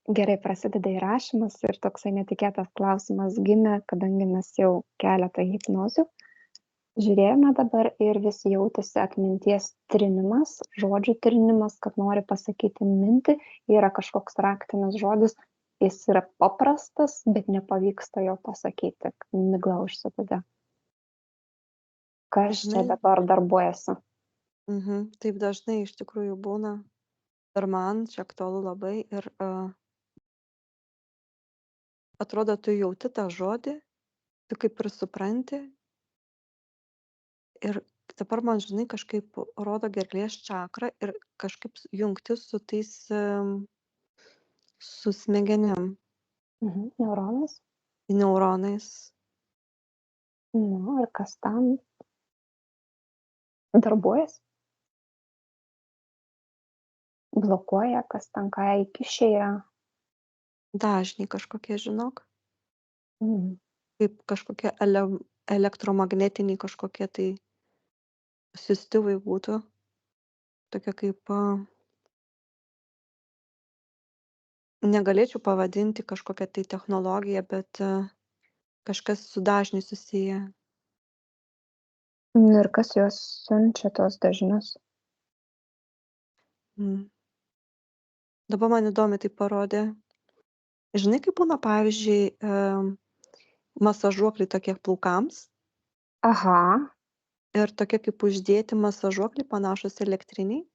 Gerai, prasideda įrašymas ir toksai netikėtas klausimas gimė, kadangi mes jau keletą hipnozių žiūrėjome dabar ir vis jautėsi atminties trinimas, žodžių trinimas, kad nori pasakyti mintį, yra kažkoks raktinis žodis, jis yra paprastas, bet nepavyksta jo pasakyti, migla užsideda. Kas čia Dažnai, dabar darbuojasi? taip dažnai iš tikrųjų būna. Ir man čia aktualu labai. Ir atrodo, tu jauti tą žodį, tu kaip ir supranti. Ir dabar man, žinai, kažkaip rodo gerklės čakrą ir kažkaip jungtis su tais, su smegenim, Neuronas? neuronais. Nu, ir kas tam darbuojasi? Blokuoja, kas ten ką įkišę yra. Dažniai kažkokie, žinok, Mhm. kaip kažkokie elektromagnetiniai kažkokie tai siųstuvai būtų. Tokia kaip, negalėčiau pavadinti kažkokia tai technologija, bet kažkas su dažniai susiję. Nu ir kas juos siunčia tuos dažnius? Mm. Dabar man įdomi tai parodė. Žinai, kaip būna, pavyzdžiui, masažuokliai tokie plaukams Aha. ir tokie kaip uždėti masažuokliai panašūs elektriniai.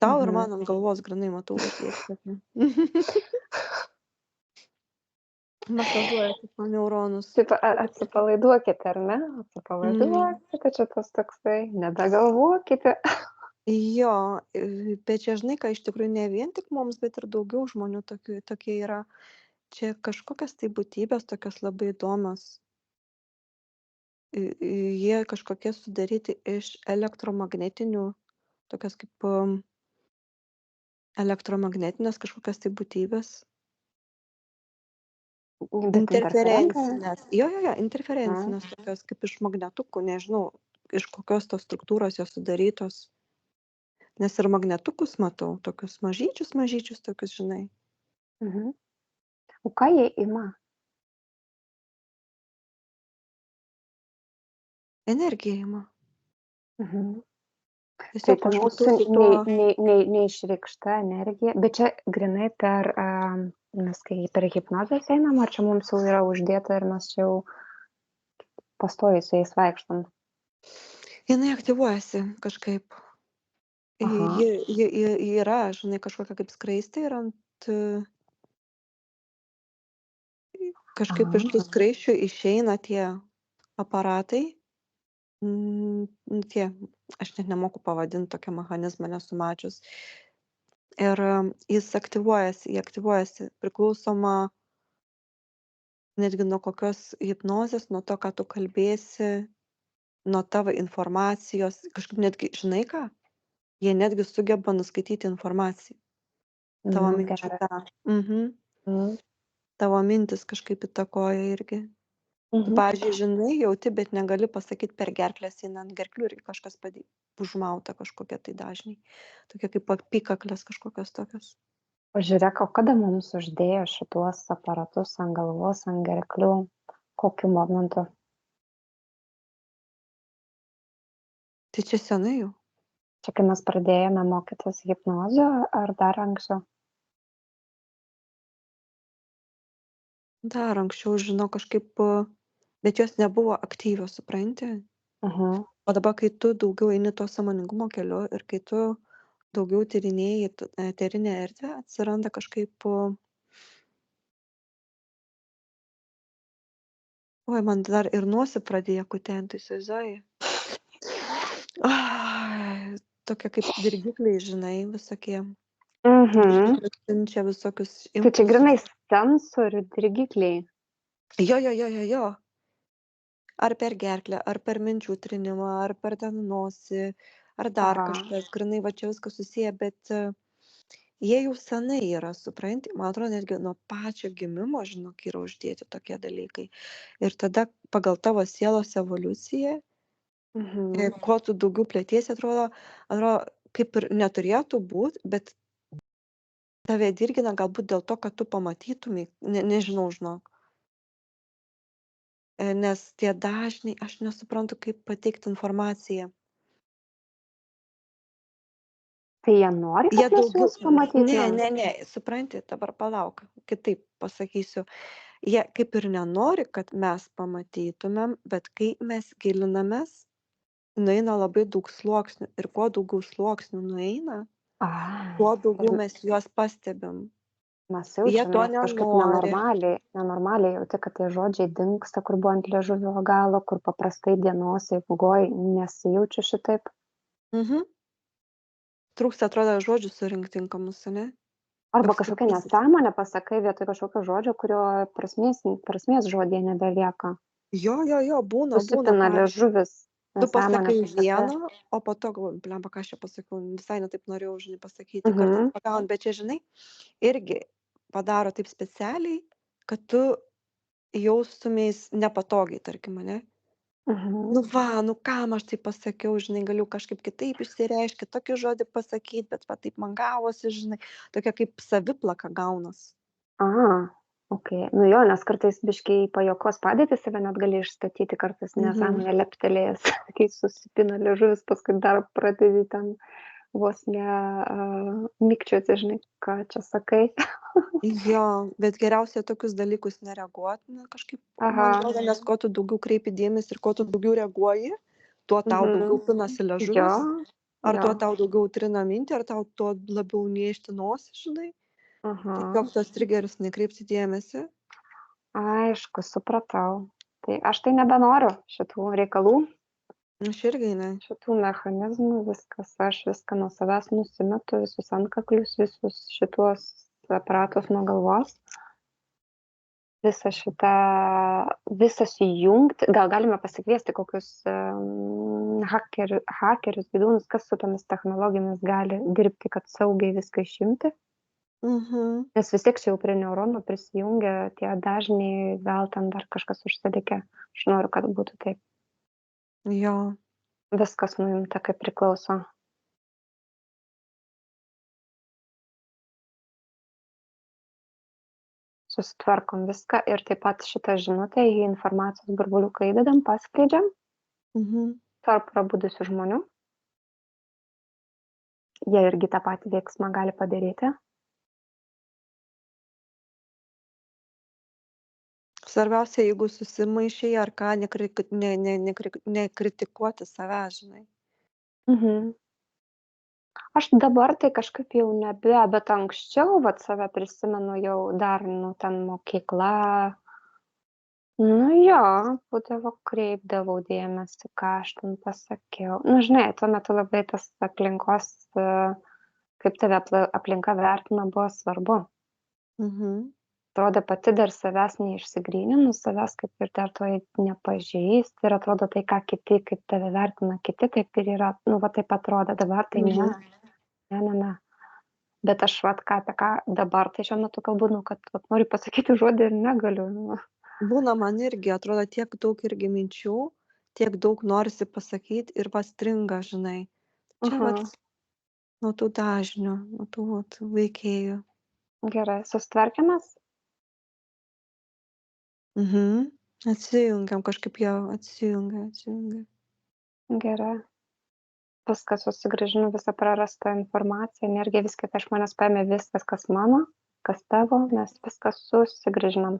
Tau ir man ant galvos grynai matau uždėti tokie. Masažuoja tipo neuronus. Taip, atsipalaiduokite, ar ne? Atsipalaiduokite, čia tas toksai, nebegalvokite. Jo, bet čia žinai, ką iš tikrųjų ne vien tik mums, bet ir daugiau žmonių tokie yra. Čia kažkokios tai būtybės tokios labai įdomios. Jie kažkokie sudaryti iš elektromagnetinių, tokios kaip elektromagnetinės kažkokios tai būtybės. Bet interferentai? Interferencinės. Jo, interferencinės tokios kaip iš magnetukų, nežinau, iš kokios tos struktūros jos sudarytos. Nes ir magnetukus matau, tokius mažyčius, tokius, žinai. O ką jie ima? Energija ima. Tai Tiesiog ta aš mūsų matau su tuo. neišreikšta energija, bet čia grinai per, mes kai per hipnozės einam, ar čia mums jau yra uždėta ir mes čia jau pastoviai su jais vaikštam? Jinai aktyvuojasi kažkaip. Aha. Ji yra, žinai, kažkokia kaip skraistė ir ant kažkaip iš tų skraisčių išeina tie aparatai. Tie, aš net nemoku pavadinti tokią mechanizmą, nesu mačius. Ir jis aktyvuojasi priklausoma netgi nuo kokios hipnozės, nuo to, ką tu kalbėsi, nuo tavo informacijos. Kažkaip netgi, žinai ką, jie netgi sugeba nuskaityti informaciją. Tavo minčių. Tavo mintis kažkaip įtakoja irgi. Pavyzdžiui, žinai, jauti, bet negali pasakyti per gerklės, eina ant gerklių ir kažkas užmauta kažkokia tai dažniai. Tokia kaip apykaklės kažkokios tokios. O žiūrėk, o kada mums uždėjo šituos aparatus ant galvos, ant gerklių, kokiu momentu? Tai čia senai jau. Čia kai mes pradėjome mokytis hipnozio, ar dar anksčiau? Dar anksčiau, žinau, kažkaip, bet jos nebuvo aktyvios, supranti? O dabar, kai tu daugiau eini to sąmoningumo keliu ir kai tu daugiau tyrinėji eterinę erdvę, atsiranda kažkaip, oi, man dar ir nosį pradėjo kutenti, įsivaizduoji? Tokie kaip dirgikliai, žinai, visokie. Siunčia visokius Tai čia impulsus. grinai sensorių dirgikliai. Jo. Ar per gerklę, ar per minčių trinimą, ar per ten nosį, ar dar kažkas. Grinai va čia viskas susiję, bet jie jau senai yra, supranti. Man atrodo, netgi nuo pačio gimimo, žinok, yra uždėti tokie dalykai. Ir tada pagal tavo sielos evoliuciją, kuo tu daugiau plėtiesi, atrodo, kaip ir neturėtų būti, bet Tave dirgina galbūt dėl to, kad tu pamatytumei, nežinau, žinok. Nes tie dažniai, aš nesuprantu, kaip pateikti informaciją. Tai jie nori, Jie kad jūs daugiau, juos pamatytumėm? ne, supranti, dabar palauk, kitaip pasakysiu. Jie kaip ir nenori, kad mes pamatytumėm, bet kai mes gilinamės, nueina labai daug sluoksnių ir kuo daugiau sluoksnių nueina, tuo Ai, ir daugiau mes juos pastebim. mes Jie to jaučiamės kažkaip nenori. nenormaliai jauti, kad tie žodžiai dingsta, kur buvo ant liežuvio galo, kur paprastai dienos eigoj nesijaučiu šitaip. Mhm. Trūksta, atrodo, žodžių surinkt tinkamus, ane? Arba Toks kažkokią krizinis. nesąmonę pasakai vietoj kažkokio žodžio, kurio prasmės žodyje nebelieka. Jo, būna, Susipina pavyzdžiui. liežuvis, Tu nesąmonę pasakai pasakai. vieną, o po to galvoji, blemba, ką aš čia pasakiau, visai ne taip norėjau, žinai, pasakyti, kartais Mhm, pagauni, bet čia, žinai, irgi padaro taip specialiai, kad tu jaustumeis nepatogiai, tarkim, ane? mhm. Nu va, nu kam aš taip pasakiau, žinai, galiu kažkaip kitaip išsireiškti, tokį žodį pasakyti, bet va taip man gavosi, žinai, tokia kaip saviplaka gaunas. A, okei. Nu jo, nes kartais biškį į pajuokos padėtį save net gali išstatyti, kartais Mhm. nesąmonę leptelėjęs, kai susipina liežuvis, paskui dar pradedi ten vos ne mikčioti, žinai, ką čia sakai. Jo, bet geriausia į tokius dalykus nereaguot, na, kažkaip, Aha, man atrodo, nes kuo tu daugiau kreipi dėmesį ir kuo tu daugiau reaguoji, tuo tau daugiau mhm. pinasi Jo, liežuvis, ar jo, tuo tau daugiau trina mintį, ar tau tuo labiau niežti nosį, žinai. aha. Tiesiog tuos trigerius nekreipti dėmesį. Aišku, supratau. Tai aš tai nebenoriu šitų reikalų, Aš irgi ne. šitų mechanizmų, viskas, aš viską nuo savęs nusimetu, visus antkaklius, visus šituos aparatus nuo galvos. Visą šitą, visą sujungti, gal galime pasikviesti kokius hakerius, gyvūnus, kas su tomis technologijomis gali dirbti, kad saugiai viską išimti. Mhm. Nes vis tiek čia jau prie neuronų prisijungia tie dažniai, gal ten dar kažkas užsilikę. Aš noriu, kad būtų taip. Jo. Viskas nuimta kaip priklauso. Susitvarkom viską ir taip pat šitą žinutę į informacijos burbuliuką įdedam, paskleidžiam Mhm. tarp prabudusių žmonių. Jie irgi tą patį veiksmą gali padaryti. Svarbiausia, jeigu susimaišai ar ką, nekritikuoti savęs, žinai. Mhm. Aš dabar tai kažkaip jau nebe, bet anksčiau vat save prisimenu jau dar, nu, ten mokykla. Nu jo, būdavo kreipdavau dėmesį, ką aš ten pasakiau. Nu, žinai, tuo metu labai tas aplinkos, kaip tave aplinka vertina, buvo svarbu. Mhm. Atrodo, pati dar savęs neišsigryninus, savęs kaip ir dar to nepažįsti ir atrodo tai, ką kiti, kaip tave vertina kiti, taip ir yra, nu, va taip atrodo, dabar tai ne, ne. Bet aš vat ką apie ką dabar tai šiuo metu kalbu, nu, kad vat, noriu pasakyti žodį ir negaliu. Nu. Būna man irgi, atrodo, tiek daug irgi minčių, tiek daug norisi pasakyti ir pastringa, žinai. Čia vat Aha, nuo tų dažnių, nuo tų vat veikėjų. gerai, susitvarkymas? Mhm. Atsijungiam, kažkaip jau atsijungia. Gerai. Viską susigrąžinu, visą prarastą informaciją, energiją, viską tai iš manęs paėmė viskas, kas mano, kas tavo, mes viską susigrąžinam.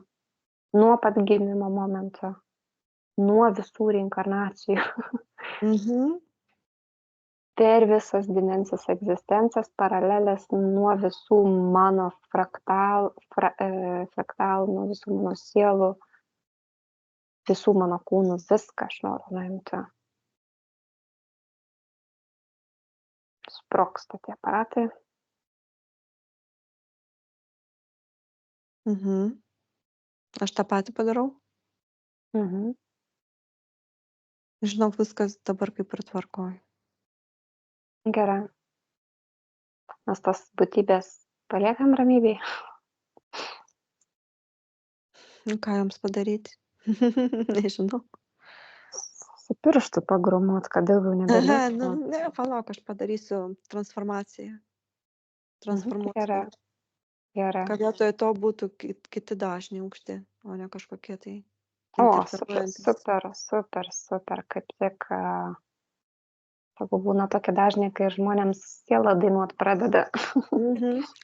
Nuo pat gimimo momento, nuo visų reinkarnacijų, Mhm. per visas dimensijas egzistencijas, paralelės, nuo visų mano fraktalų, nuo visų mano sielų, visų mano kūnų, viską aš noriu nuimti. Sproksta tie aparatai. Mhm. Aš tą patį padarau. Mhm. Žinok, viskas dabar kaip ir tvarkoj. Gerai. Mes tas būtybės paliekam ramybėj. Nu, ką joms padaryti? Nežinau. Su pirštu pagrumuot, kad daugiau Aha, nebeliktų. ne, palauk, aš padarysiu transformaciją. Transformuosiu. Gerai. Gerai. Kad vietoj to būtų kiti dažniai aukšti, o ne kažkokie tai O, interferuojantis. super, kaip tik, sakau, būna tokie dažniai, kai žmonėms siela dainuot pradeda,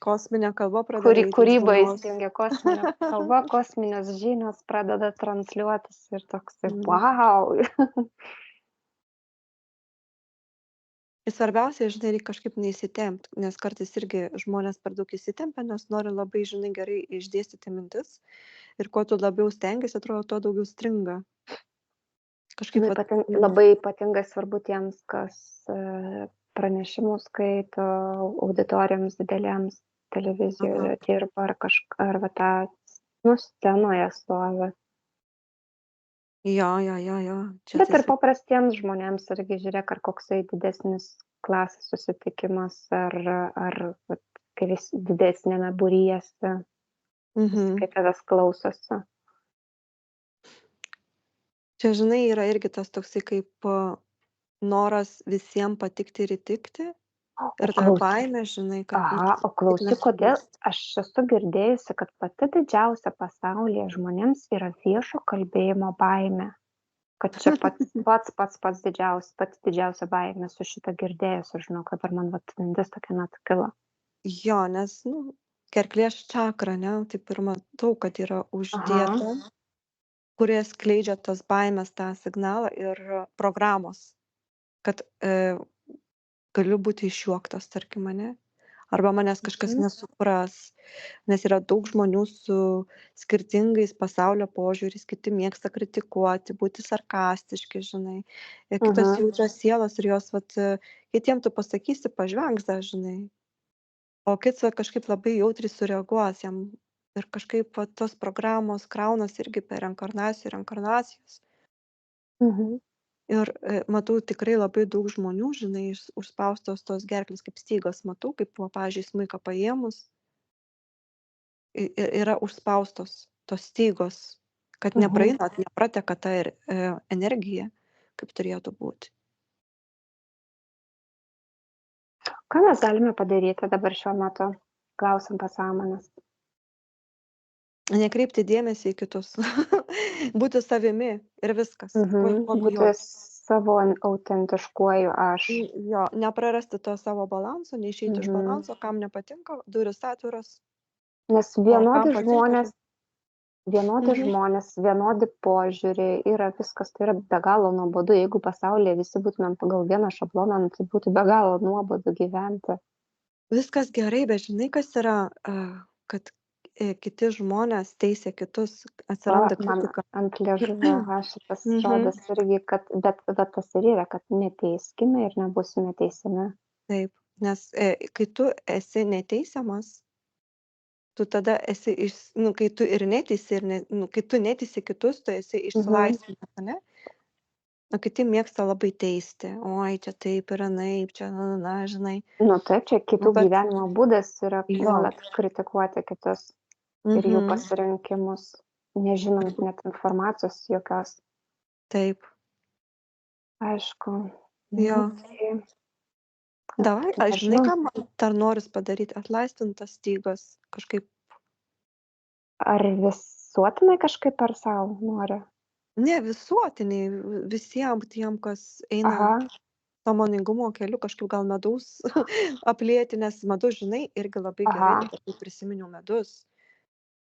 Kosminė kalba pradeda eiti iš kūryba burnos. įsijungia, kosminė kalba, kosminės žinios pradeda transliuotis ir toksai, Mhm. wow. Ir svarbiausia, žinai, reikia kažkaip neįsitempt, nes kartais irgi žmonės per daug įsitempia, nes nori labai, žinai, gerai išdėstyti mintis. Ir kuo tu labiau stengiasi, atrodo, tuo daugiau stringa. Kažkaip Labai ypatingai svarbu tiems, kas pranešimus skaito, auditorijoms didelėms televizijoje dirba ar va tą, scenoje stovi. Jo. Bet ir paprastiems žmonėms irgi žiūrėk, ar koksai didesnis klasės susitikimas, ar vat, kai vis didesnėme būryjasi, kai tavęs klausosi. Čia, žinai, yra irgi tas toksai kaip noras visiems patikti ir įtikti. Ir ta baimė, žinai, kad... Aha, o klausyk, kodėl aš esu girdėjusi, kad pati didžiausia pasaulyje žmonėms yra viešo kalbėjimo baimė. Kad čia pats didžiausia, pati didžiausia baimė, su šitą girdėjusi, žinau, kad dabar man vat mintis tokia net kilo. Jo, nes, gerklės čakra, ne, taip ir matau, kad yra uždėta, kurie skleidžia tas baimės tą signalą ir programos, kad galiu būti išjuoktas, tarkim, ane, arba manęs kažkas nesupras, nes yra daug žmonių su skirtingais pasaulio požiūriais, kiti mėgsta kritikuoti, būti sarkastiški, žinai, ir kitos jautrios sielos ir jos, vat, kitiem tu pasakysi, pažvengs, žinai, o kitas kažkaip labai jautriai sureaguos jam ir kažkaip tos programos kraunas irgi per reinkarnacijos. Ir matau tikrai labai daug žmonių, žinai, užspaustos tos gerklės kaip stygos, matau, kaip, pavyzdžiui, smuiką paėmus, yra užspaustos tos stygos, kad nepraeina, neprateka ta energija, kaip turėtų būti. Ką mes galime padaryti dabar šiuo metu? Klausim pasąmonės. Nekreipti dėmesį į kitus, būti savimi ir viskas. Būti savo autentiškuoju aš. Jo, neprarasti to savo balanso, neišeiti iš balanso, kam nepatinka, durys atviros. Nes vienodi žmonės, vienodi požiūriai, yra viskas, tai yra be galo nuobodu. Jeigu pasaulyje visi būtumėm pagal vieną šabloną, tai būtų be galo nuobodu gyventi. Viskas gerai, bet žinai, kas yra, kad kiti žmonės teisia kitus, atsiranda kritika. Ant liežuvio šitas žodas irgi, bet tas ir yra, kad neteiskime ir nebūsime teisiami. Taip, nes kai tu esi neteisiamas, tu tada esi, kai tu ir neteisi, kai tu neteisi kitus, tu esi išsilaisvinęs, ne? O kiti mėgsta labai teisti. Oi, čia taip ir anaip, čia, žinai. Taip, čia kitų gyvenimo būdas yra nuolat kritikuoti kitus ir jų pasirinkimus, nežinant net informacijos jokios. Taip. Aišku. Jo. Davai, aš žinai, ką man dar noris padaryti, atlaistinti tas stygas kažkaip. Ar visuotinai kažkaip per savo nori? Ne, visuotiniai, visiems tiem, kas eina sąmoningumo keliu, kažkaip gal medaus aplėti, nes medus, žinai, irgi labai gerai, dabar prisiminiau medus,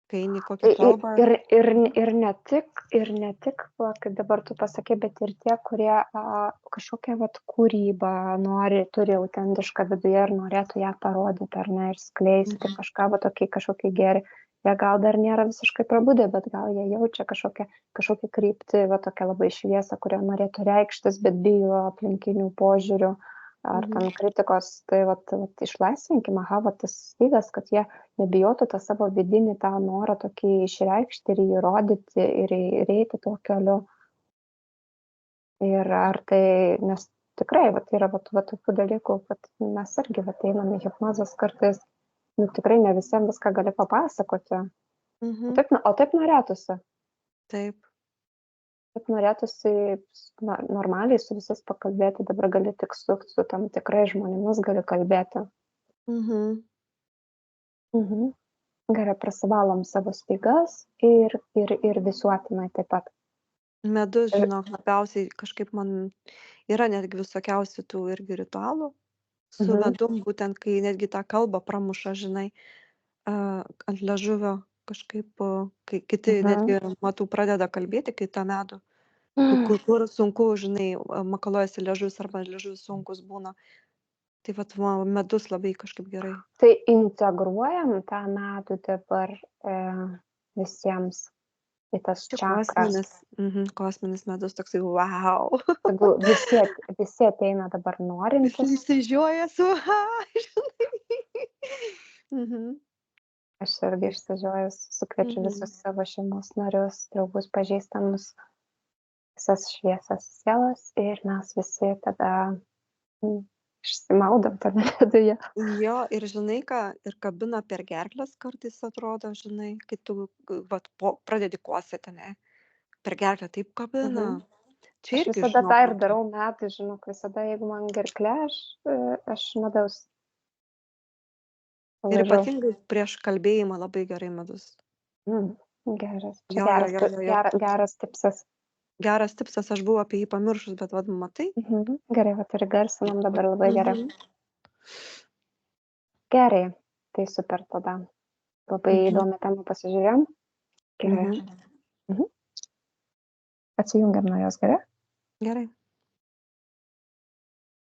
kai eini kokią kalbą. Ir ne tik, kaip dabar tu pasakė, bet ir tie, kurie kažkokią kūrybą turi autentišką viduje ir norėtų ją parodyti, ar ne, ir skleisti kažką, kažkokį gerį. Jie gal dar nėra visiškai prabudę, bet gal jie jaučia kažkokią kryptį, tokią labai šviesą, kurią norėtų reikštis, bet bijo aplinkinių požiūrių ar ten kritikos. Tai išlaisvinkime, tas stygas, kad jie nebijotų tą savo vidinį tą norą tokį išreikšti ir įrodyti ir eiti tuo keliu. Ir ar tai, nes tikrai yra tokių dalykų, kad mes irgi einame hipnozės kartais. Tikrai ne visiems viską gali papasakoti. O taip norėtųsi. Taip. Taip norėtųsi normaliai su visais pakalbėti, dabar gali tik su tam tikrai žmonėmis gali kalbėti. Gerai, prasivalom savo spygas ir visuotinai taip pat. Medus, Ir- žinok, labiausiai kažkaip man yra netgi visokiausių tų irgi ritualų su Mhm. medum, būtent kai netgi tą kalbą pramuša, žinai, ant liežuvio kažkaip, kai kiti Mhm. netgi, matau, pradeda kalbėti, kai tą medų, kur sunku, žinai, makalojasi liežuvis arba liežuvis sunkus būna. Tai vat medus labai kažkaip gerai. Tai integruojam tą medų dabar visiems į tas Čia čakras. kosminis medus toksai, wow. Tegul visi ateina dabar Visi norintys. išsižioja su, žinai. Mhm. Aš irgi išsižiojus, sukviečiu visus savo šeimos narius, draugus, pažįstamus, visas šviesas sielas ir mes visi tada išsimaudom tame viduje. Jo, ir žinai ką, ir kabina per gerklės kartais atrodo, žinai, kai tu vat, pradedi kosėti, ne? Per gerklę taip kabina. Čia Aš irgi, visada žinok, tą ir matau. darau metai, žinok, visada, jeigu man gerklė, aš medaus. Ir Laižau. ypatingai prieš kalbėjimą labai gerai medus. Geras. Čia Jo, jo, jo, jo, jo. geras tipsas. Geras tipsas, aš buvau apie jį pamiršus, bet vad matai. Gerai, vat ir garsinam dabar labai gerai. Mhm. Gerai, tai super tada. Labai įdomi temą pasižiūrėjom. Gerai. Mhm. Atsijungiam nuo jos, gerai? Gerai.